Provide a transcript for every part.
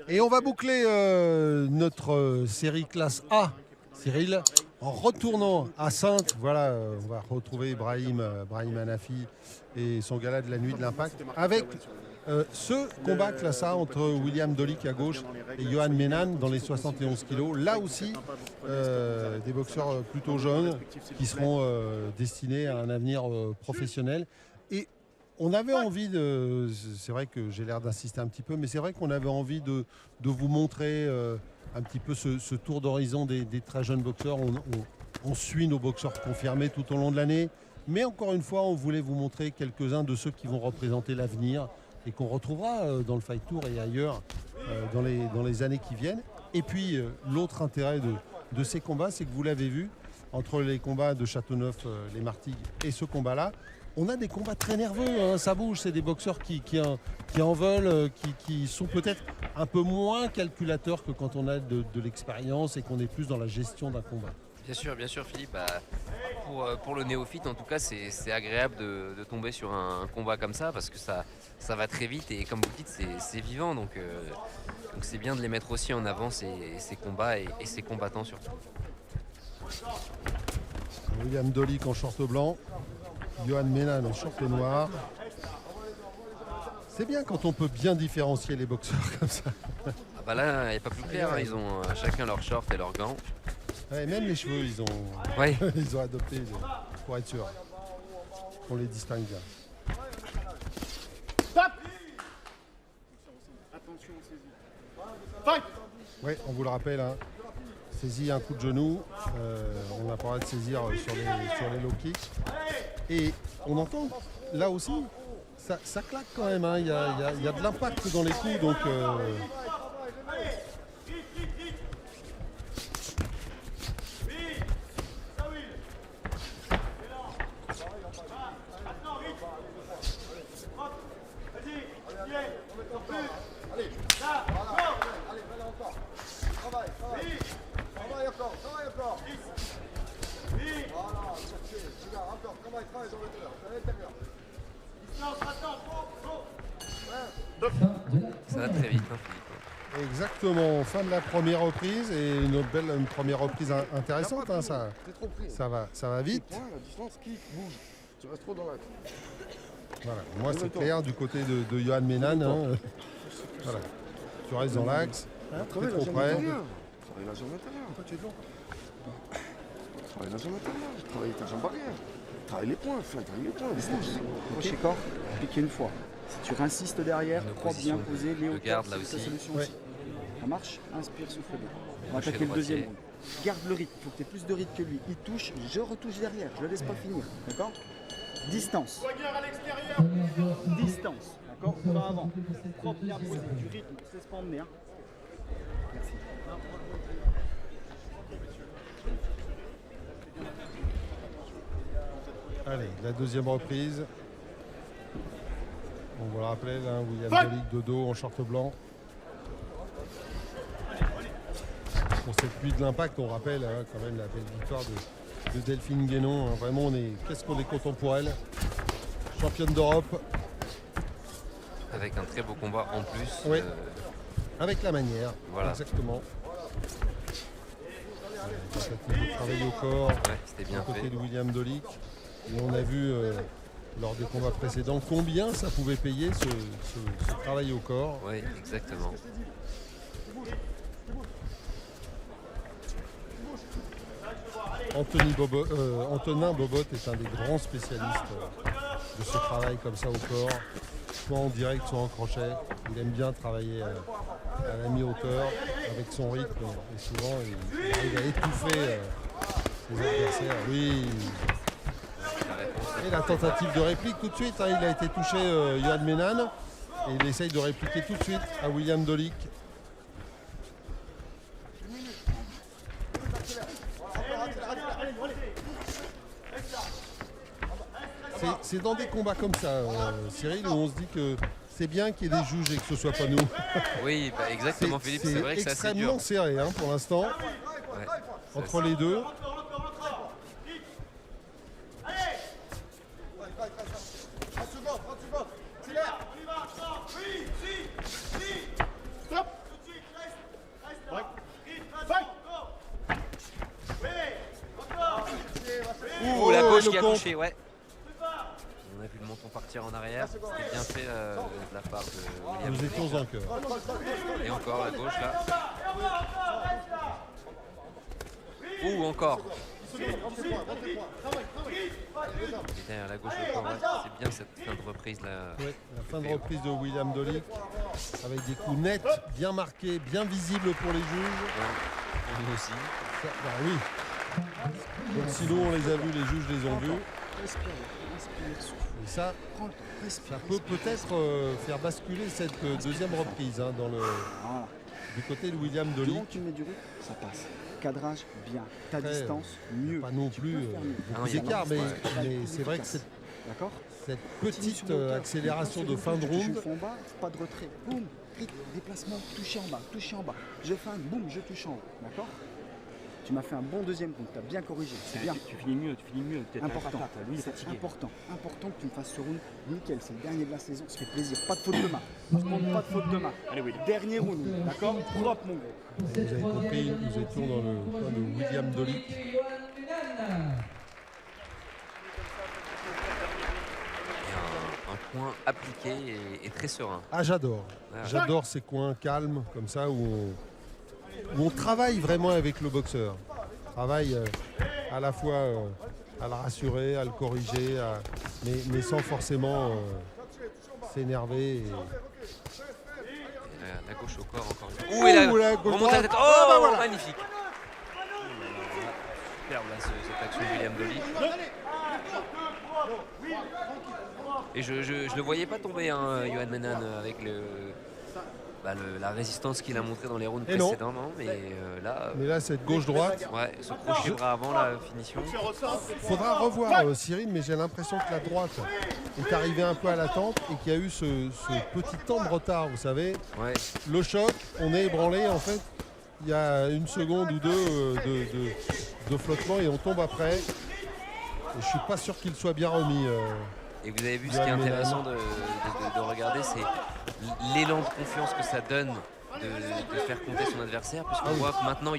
Et on va boucler notre série classe A, Cyril, en retournant à Saintes. Voilà, on va retrouver Brahim Hanafi et son gala de la nuit de l'Impact avec ce combat classe A entre William Dolik à gauche et Johan Menan dans les 71 kilos. Là aussi, des boxeurs plutôt jeunes qui seront destinés à un avenir professionnel. Et on avait envie de... C'est vrai que j'ai l'air d'insister un petit peu, mais c'est vrai qu'on avait envie de vous montrer un petit peu ce tour d'horizon des très jeunes boxeurs. On suit nos boxeurs confirmés tout au long de l'année. Mais encore une fois, on voulait vous montrer quelques-uns de ceux qui vont représenter l'avenir et qu'on retrouvera dans le Fight Tour et ailleurs dans les années qui viennent. Et puis, l'autre intérêt de ces combats, c'est que vous l'avez vu, entre les combats de Châteauneuf, les Martigues et ce combat-là, on a des combats très nerveux, hein, ça bouge, c'est des boxeurs qui en veulent, qui sont peut-être un peu moins calculateurs que quand on a de l'expérience et qu'on est plus dans la gestion d'un combat. Bien sûr Philippe, pour le néophyte en tout cas c'est agréable de tomber sur un combat comme ça parce que ça va très vite et comme vous dites c'est vivant donc c'est bien de les mettre aussi en avant ces combats et ces combattants surtout. William Dolik en short blanc, Johan Menan en short noir. C'est bien quand on peut bien différencier les boxeurs comme ça. Ah bah là il n'y a pas plus clair, hein, ils ont chacun leur short et leurs gants. Ouais, même les cheveux, ils ont, ouais. Ils ont adopté pour être sûr qu'on les distingue bien. Stop. Attention, saisie. Fight. Oui, on vous le rappelle, hein, saisie un coup de genou, on a parlé de saisir sur les low kicks. Et on entend, là aussi, ça claque quand même, hein, il y a de l'impact dans les coups, donc... Ça va très vite, hein, Philippe. Exactement, fin de la première reprise et une première reprise intéressante, hein, ça va vite. La distance qui bouge, tu restes trop dans l'axe. Voilà. Moi c'est clair du côté de Johan Menan, hein. Voilà. Tu restes dans l'axe, très trop près. Travaille la jambe intérieure. Pourquoi tu es devant? Travaille la jambe intérieure, travaille ta jambe arrière. Travaille les points, travaille les points. Crochet corps, piquer une fois. Si tu réinsistes derrière, crois bien poser, les hauteurs, c'est ta solution aussi. Ça marche, inspire, souffle bien. On va attaquer le deuxième round. Garde le rythme, il faut que tu aies plus de rythme que lui. Il touche, je retouche derrière, je ne le laisse pas finir. D'accord? Distance. Distance. D'accord? Pas avant. Propre, bien posé, du rythme, ne se laisse pas emmener. Hein. Merci. Allez, la deuxième reprise. On vous le rappelle, hein, William Dolik de dos en short blanc. Pour cette nuit de l'Impact, on rappelle hein, quand même la belle victoire de Delphine Guénon. Hein. Vraiment, qu'est-ce qu'on est content pour elle. Championne d'Europe. Avec un très beau combat en plus. Oui. Avec la manière, voilà. Exactement. Tentative de travail au corps, c'était bien côté fait. de William Dolik. Et on a vu lors des combats précédents combien ça pouvait payer ce travail au corps. Oui, exactement. Antonin Bobot est un des grands spécialistes de ce travail comme ça au corps, soit en direct, soit en crochet. Il aime bien travailler à la mi-hauteur avec son rythme et souvent il arrive à étouffer ses adversaires. Oui. Et la tentative de réplique tout de suite, hein, il a été touché Johan Menan et il essaye de répliquer tout de suite à William Dolik. C'est dans des combats comme ça, Cyril, où on se dit que c'est bien qu'il y ait des juges et que ce ne soit pas nous. Oui, bah exactement Philippe, c'est vrai que c'est assez dur. Extrêmement serré hein, pour l'instant, entre les deux. touché, ouais. On a vu le menton partir en arrière. C'était bien fait de la part de William. Nous étions en cœur. Et encore la gauche là. Ou encore. Et derrière la gauche encore, ouais. C'est bien cette fin de reprise là. Ouais, la fin de reprise de William Dolik avec des coups nets, bien marqués, bien visibles pour les juges. Ouais. Nous aussi. Ça, bah oui. Donc sinon on les a vus, les juges les ont vus. Respire, souffle. Et ça, Prends le temps, respire. ça peut peut-être faire basculer cette deuxième reprise hein, dans Voilà. du côté de William Durant Dolik. que tu mets du rythme, ça passe. Cadrage, bien. Ta Après, distance, mieux. Pas non Tu plus peux faire mieux. beaucoup il y a d'écart, mais, Ouais. mais c'est vrai que D'accord. cette Continue petite sur le hauteur. accélération de fin de Je round, fais en bas, pas de retrait. Boum, rythme, déplacement, toucher en bas, toucher en bas. Je fais un boum, je touche en haut. D'accord. Tu m'as fait un bon deuxième round, tu as bien corrigé. C'est bien. Tu finis mieux. Peut-être Important. Lui, il est C'est fatigué. important que tu me fasses ce round nickel. C'est le dernier de la saison, ça fait plaisir. Pas de faute de main. Par contre, pas de faute de main. Allez, Will. Dernier round, d'accord. Propre, mon gros. vous avez compris, nous étions dans le coin de William Dolik. Et un coin appliqué et très serein. Ah j'adore, Ouais. j'adore ces coins calmes comme ça où on travaille vraiment avec le boxeur. On travaille à la fois à le rassurer, à le corriger, mais sans forcément s'énerver. Et la gauche au corps encore une fois. Ouh, et la la gauche remonte à la droite. tête. Ah, Oh, bah voilà. magnifique. Superbe là, cette action de William Dolik. Et je le voyais pas tomber, hein, Yohan Menan, avec la résistance qu'il a montrée dans les rounds Et non. précédemment. Mais là, Mais là cette gauche-droite, ouais, ce crochet bras avant la finition. faudra revoir Cyril, mais j'ai l'impression que la droite est arrivée un peu à la tempe et qu'il y a eu ce petit temps de retard, vous savez. Ouais. Le choc, on est ébranlé en fait. Il y a une seconde ou deux de flottement et on tombe après. Et je suis pas sûr qu'il soit bien remis. Et vous avez vu ce qui est Yohan Menan. intéressant de regarder, c'est l'élan de confiance que ça donne de faire compter son adversaire, puisqu'on voit que maintenant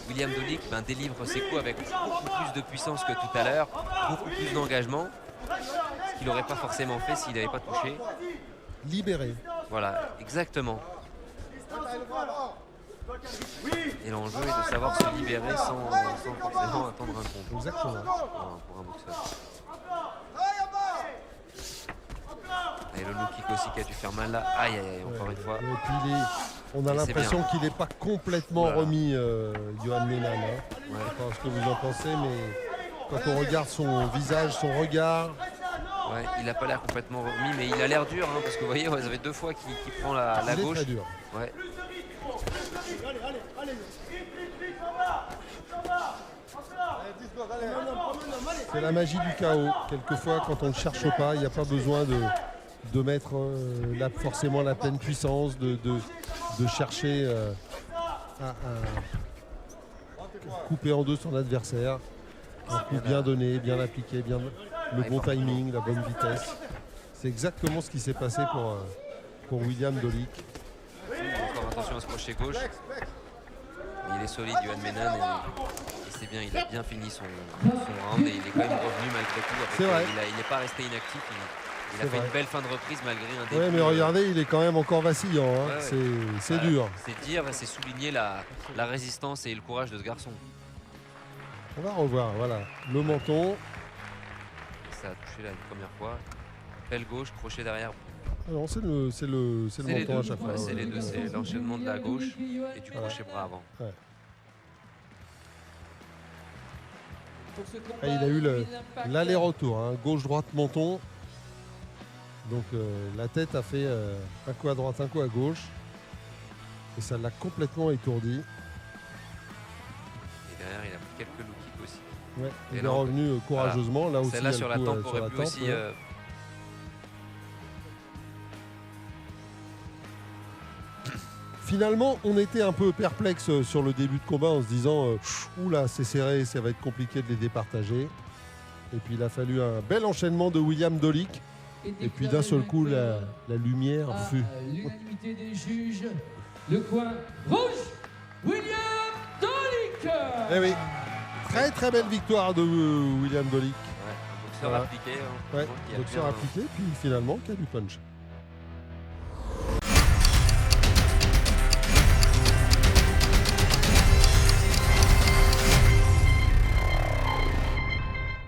William Dolik délivre ses coups avec beaucoup plus de puissance que tout à l'heure, beaucoup plus d'engagement, ce qu'il n'aurait pas forcément fait s'il n'avait pas touché. Libéré. Voilà, exactement. Et l'enjeu est de savoir se libérer sans forcément attendre un compte Exactement. pour un boxeur. Et le low kick aussi qui a dû faire mal là. Aïe aïe aïe, encore une fois. Et puis on a Mais c'est l'impression bien. qu'il n'est pas complètement Voilà. remis, Yohan Menan. Hein. Ouais. Je sais pas ce que vous en pensez, mais quand on regarde son visage, son regard, Ouais, il n'a pas l'air complètement remis, mais il a l'air dur, hein, parce que vous voyez, ça fait 2 fois qu'il prend la il est gauche. très dur. Ouais. C'est la magie du chaos. Quelquefois, quand on ne cherche pas, il n'y a pas besoin de mettre forcément la pleine puissance, de chercher à couper en deux son adversaire. Un coup bien donné, bien appliqué, le bon timing, la bonne vitesse. C'est exactement ce qui s'est passé pour William Dolik. Encore attention à ce crochet gauche. Mais il est solide, Yohan Menan, et c'est bien, il a bien fini son round et il est quand même revenu malgré tout. C'est vrai. Il n'est pas resté inactif, il a C'est fait vrai. une belle fin de reprise malgré un début. Ouais, mais regardez, il est quand même encore vacillant. Hein. Ouais, ouais. C'est dur. C'est dire, c'est souligner la résistance et le courage de ce garçon. On va revoir, voilà, le menton. Ça a touché là une première fois. Pelle gauche, crochet derrière. Non, c'est le Les menton à deux, chaque fois. ouais, c'est ouais. les deux, c'est l'enchaînement de la gauche et du crochet bras avant. Et il a eu l'aller-retour, hein, gauche-droite menton. Donc la tête a fait un coup à droite, un coup à gauche. Et ça l'a complètement étourdi. Et derrière, il a pris quelques low kicks aussi. Ouais, Et il est là, revenu courageusement. Là aussi, Celle-là il y a sur le la coup, tempe sur aurait la pu tempe, aussi. ouais. Finalement, on était un peu perplexe sur le début de combat en se disant oula, c'est serré, ça va être compliqué de les départager. Et puis il a fallu un bel enchaînement de William Dolik. Et puis d'un seul coup, la lumière fut. L'unanimité des juges, le coin rouge, William Dolik. Eh oui, très très belle victoire de William Dolik. Ouais. boxeur Voilà. appliqué. Hein, Ouais, qui a boxeur bien- appliqué, puis finalement qui a du punch.